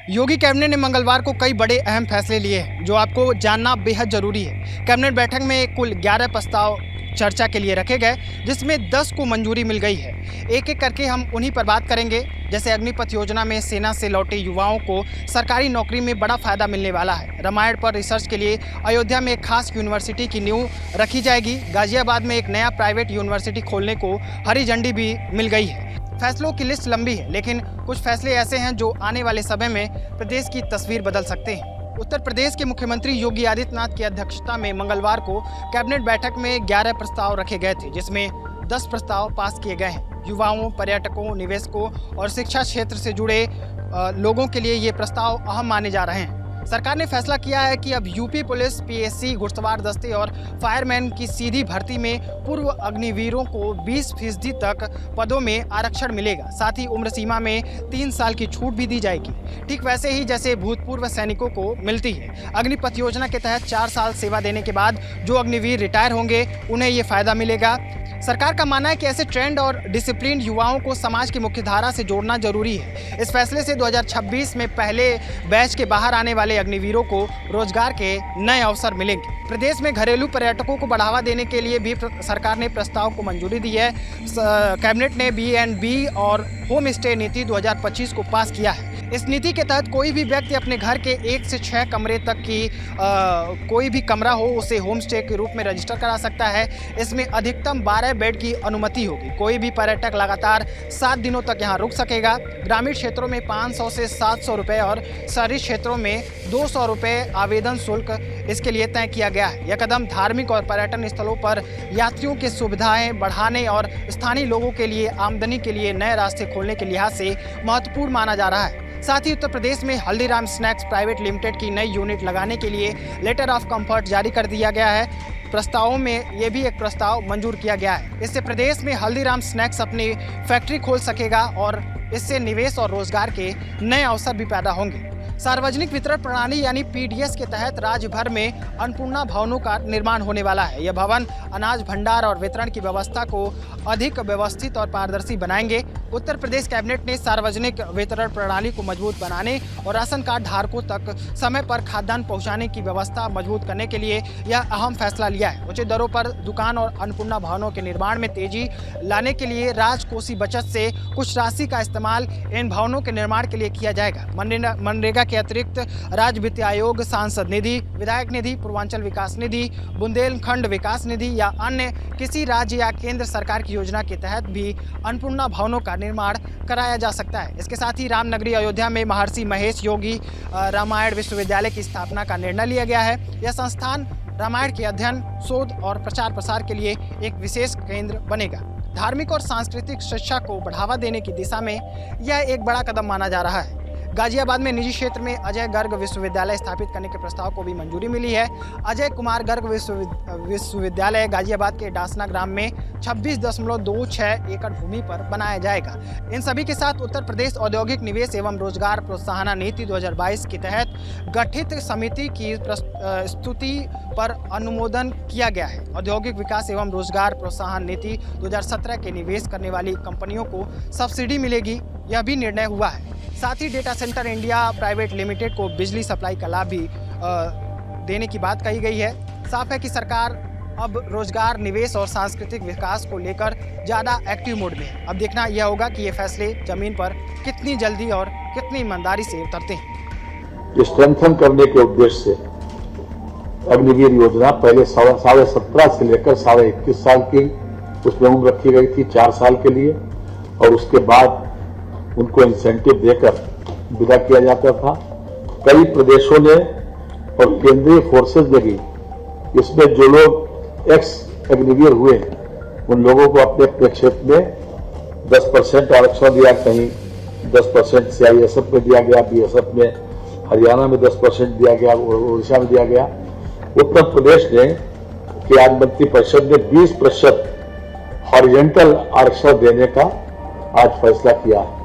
योगी cabinet ने मंगलवार को कई बड़े अहम फैसले लिए हैं जो आपको जानना बेहद जरूरी है। कैबिनेट बैठक में कुल 11 प्रस्ताव चर्चा के लिए रखे गए, जिसमें 10 को मंजूरी मिल गई है। एक एक करके हम उन्हीं पर बात करेंगे। जैसे अग्निपथ योजना में सेना से लौटे युवाओं को सरकारी नौकरी में बड़ा फायदा मिलने वाला है। रामायण पर रिसर्च के लिए अयोध्या में एक खास यूनिवर्सिटी की नींव रखी जाएगी। गाजियाबाद में एक नया प्राइवेट यूनिवर्सिटी खोलने को हरी झंडी भी मिल गई है। फैसलों की लिस्ट लंबी है, लेकिन कुछ फैसले ऐसे हैं जो आने वाले समय में प्रदेश की तस्वीर बदल सकते हैं। उत्तर प्रदेश के मुख्यमंत्री योगी आदित्यनाथ की अध्यक्षता में मंगलवार को कैबिनेट बैठक में 11 प्रस्ताव रखे गए थे, जिसमें 10 प्रस्ताव पास किए गए हैं। युवाओं, पर्यटकों, निवेशकों और शिक्षा क्षेत्र से जुड़े लोगों के लिए ये प्रस्ताव अहम माने जा रहे हैं। सरकार ने फैसला किया है कि अब यूपी पुलिस, पीएससी, घुड़सवार दस्ते और फायरमैन की सीधी भर्ती में पूर्व अग्निवीरों को 20% तक पदों में आरक्षण मिलेगा। साथ ही उम्र सीमा में 3 साल की छूट भी दी जाएगी, ठीक वैसे ही जैसे भूतपूर्व सैनिकों को मिलती है। अग्निपथ योजना के तहत 4 साल सेवा देने के बाद जो अग्निवीर रिटायर होंगे उन्हें ये फायदा मिलेगा। सरकार का मानना है कि ऐसे ट्रेंड और डिसिप्लिन युवाओं को समाज की मुख्यधारा से जोड़ना जरूरी है। इस फैसले से 2026 में पहले बैच के बाहर आने वाले अग्निवीरों को रोजगार के नए अवसर मिलेंगे। प्रदेश में घरेलू पर्यटकों को बढ़ावा देने के लिए भी सरकार ने प्रस्ताव को मंजूरी दी है। कैबिनेट ने B&B और होम स्टे नीति 2025 को पास किया है। इस नीति के तहत कोई भी व्यक्ति अपने घर के 1 से 6 कमरे तक की कोई भी कमरा हो उसे होम स्टे के रूप में रजिस्टर करा सकता है। इसमें अधिकतम 12 बेड की अनुमति होगी। कोई भी पर्यटक लगातार 7 दिनों तक यहाँ रुक सकेगा। ग्रामीण क्षेत्रों में 500 से 700 रुपये और शहरी क्षेत्रों में 200 रुपये आवेदन शुल्क इसके लिए तय किया गया है। यह कदम धार्मिक और पर्यटन स्थलों पर यात्रियों की सुविधाएं बढ़ाने और स्थानीय लोगों के लिए आमदनी के लिए नए रास्ते खोलने के लिहाज से महत्वपूर्ण माना जा रहा है। साथ ही उत्तर प्रदेश में हल्दीराम स्नैक्स प्राइवेट लिमिटेड की नई यूनिट लगाने के लिए लेटर ऑफ कंफर्ट जारी कर दिया गया है। प्रस्तावों में ये भी एक प्रस्ताव मंजूर किया गया है। इससे प्रदेश में हल्दीराम स्नैक्स अपनी फैक्ट्री खोल सकेगा और इससे निवेश और रोजगार के नए अवसर भी पैदा होंगे। सार्वजनिक वितरण प्रणाली यानी PDS के तहत राज्य भर में अन्नपूर्णा भवनों का निर्माण होने वाला है। यह भवन अनाज भंडार और वितरण की व्यवस्था को अधिक व्यवस्थित और पारदर्शी बनाएंगे। उत्तर प्रदेश कैबिनेट ने सार्वजनिक वितरण प्रणाली को मजबूत बनाने और राशन कार्ड धारकों तक समय पर खाद्यान्न पहुंचाने की व्यवस्था मजबूत करने के लिए यह अहम फैसला लिया है। उचित दरों पर दुकान और अन्नपूर्णा भवनों के निर्माण में तेजी लाने के लिए राजकोषीय बचत से कुछ राशि का इस्तेमाल इन भवनों के निर्माण के लिए किया जाएगा। मनरेगा के अतिरिक्त राज्य वित्त आयोग, सांसद निधि, विधायक निधि, पूर्वांचल विकास निधि, बुंदेलखंड विकास निधि या अन्य किसी राज्य या केंद्र सरकार की योजना के तहत भी अन्नपूर्णा भवनों का निर्माण कराया जा सकता है। इसके साथ ही रामनगरी अयोध्या में महर्षि महेश योगी रामायण विश्वविद्यालय की स्थापना का निर्णय लिया गया है। यह संस्थान रामायण के अध्ययन, शोध और प्रचार प्रसार के लिए एक विशेष केंद्र बनेगा। धार्मिक और सांस्कृतिक शिक्षा को बढ़ावा देने की दिशा में यह एक बड़ा कदम माना जा रहा है। गाजियाबाद में निजी क्षेत्र में अजय गर्ग विश्वविद्यालय स्थापित करने के प्रस्ताव को भी मंजूरी मिली है। अजय कुमार गर्ग विश्वविद्यालय गाजियाबाद के डासना ग्राम में 26.26 एकड़ भूमि पर बनाया जाएगा। इन सभी के साथ उत्तर प्रदेश औद्योगिक निवेश एवं रोजगार प्रोत्साहन नीति 2022 के तहत गठित समिति की स्तुति पर अनुमोदन किया गया है। औद्योगिक विकास एवं रोजगार प्रोत्साहन नीति 2017 के निवेश करने वाली कंपनियों को सब्सिडी मिलेगी, यह भी निर्णय हुआ है। साथ ही data centre India private limited को बिजली सप्लाई का लाभ भी देने की बात कही गई है। साफ है कि सरकार अब रोजगार, निवेश और सांस्कृतिक विकास को लेकर ज़्यादा एक्टिव मोड में है। अब देखना यह होगा कि ये फैसले जमीन पर कितनी जल्दी और कितनी ईमानदारी से उतरते हैं। स्ट्रेंथन करने के उद्देश्य से अग्निवीर योजना पहले 17.5 से लेकर 21.5 साल की उसमें उम्र रखी गई थी 4 साल के लिए, और उसके बाद उनको इंसेंटिव देकर विदा किया जाता था। कई प्रदेशों ने और केंद्रीय फोर्सेज ने भी इसमें जो लोग एक्स अग्निवीर हुए उन लोगों को अपने अपने क्षेत्र में 10% आरक्षण दिया। कहीं 10% CISF में दिया गया, BSF में, हरियाणा में 10% दिया गया, उड़ीसा में दिया गया। उत्तर प्रदेश ने कि आज मंत्रिपरिषद ने 20% हॉरिजेंटल आरक्षण देने का आज फैसला किया है।